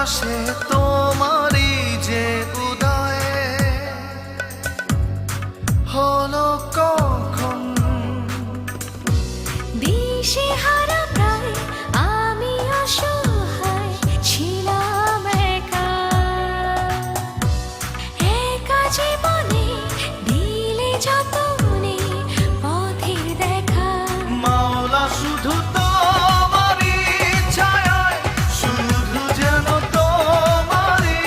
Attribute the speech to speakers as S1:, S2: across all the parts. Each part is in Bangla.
S1: আকাশে তোমারই যে উদয় হলো কখন
S2: দিশেহারা প্রায় আমি অসহায় ছিলাম একা একা জীবনে দিলে যতনে পথের দেখা
S1: মাওলা শুধু তোমারই ছায়ায় শুধু যেন তোমারই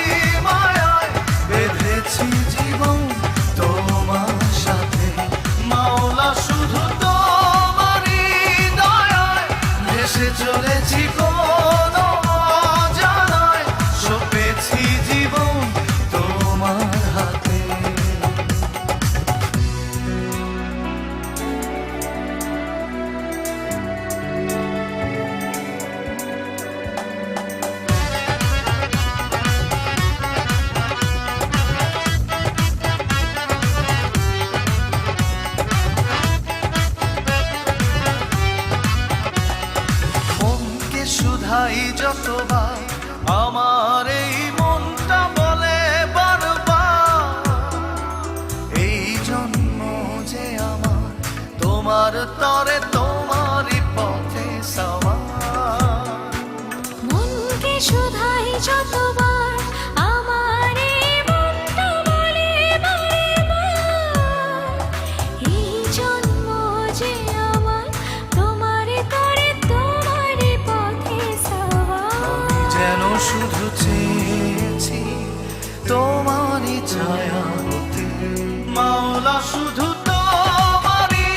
S1: মায়ায় বেঁধেছি জীবন তোমার সাথে মাওলা শুধু তোমারই দয়ায় ভেসে চলেছি কোনো অজানায় সপেছি জীবন তোমার হাতে মনকে শুধাই যতবার আমার এই মনটা বলে বারবার এই জন্ম যে আমার তোমার তরে তোমারই পথে সওয়ার
S2: মনকে শুধাই যতবার আমার এই মনটা বলে বারবার এই জন্ম যে আমার তোমারে তরে তোমারই পথে সওয়ার
S1: যেন শুধু চেয়েছি তোমারই ছায়া হতে মাওলা শুধু তোমারই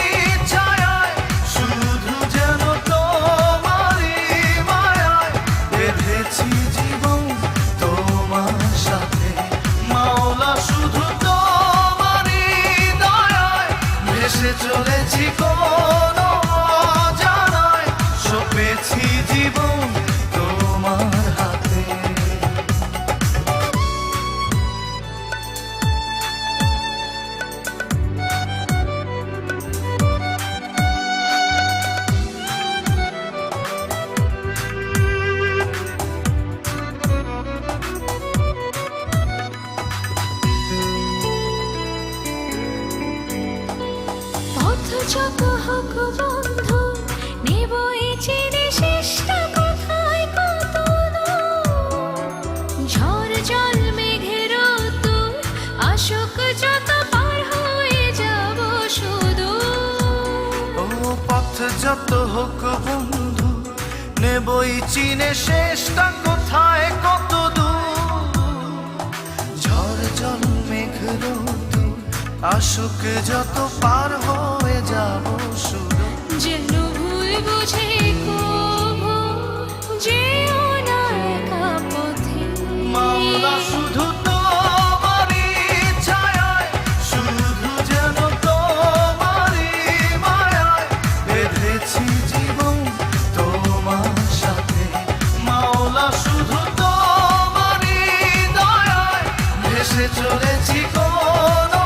S1: ছায়ায় শুধু যেন তোমারই মায়ায় বেঁধেছি জীবন তোমার সাথে মাওলা শুধু তোমারই দয়ায় ভেসে চলেছি কোনো অজানায় সপেছি জীবন তোমার হাতে
S2: পথ যত হোক বন্ধু নেব এই চিনে শেষটা কোথায় কত ঝড় জল মেঘের তুর আসুক যত পার হয়ে যাব শুধু
S1: ও পথ যত হোক বন্ধু নেবই চিনে শেষটা কোথায় কত দূর ঝড় জল মেঘ রোদ্দুর আসুক যত পার হয়ে যাব শুধু
S2: যেন ভুল বুঝে কভু যেও না একা পথে
S1: মাওলা শুধু তোমারই ছায়ায় শুধু যেন তোমারই মায়ায় বেঁধেছি জীবন তোমার সাথে মাওলা শুধু তোমারই দয়ায় ভেসে চলেছি কোনো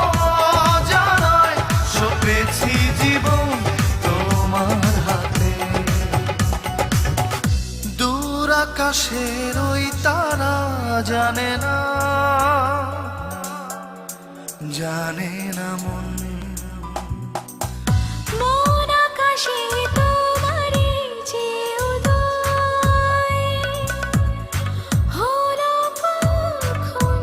S1: অজানায় সপেছি জীবন তোমার হাতে দূর আকাশের ওই তারা জানে না মন
S2: মন আকাশে তোমারই যে উদয় হলো কখন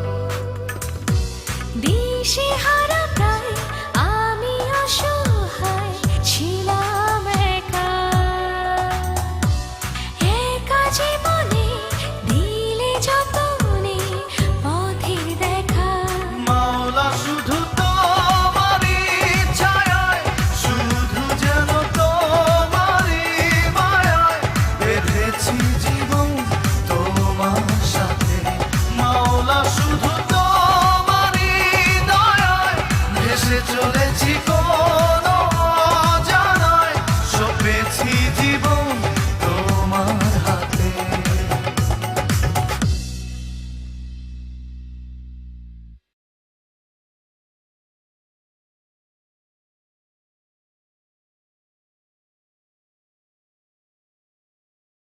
S2: দিশেহারা প্রায় আমি অসহায় ছিলাম একা একা জীবনে দিলে যতনে পথের দেখা
S1: মাওলা শুধু তোমারই ছায়ায় শুধু যেন তোমারই মায়ায় বেঁধেছি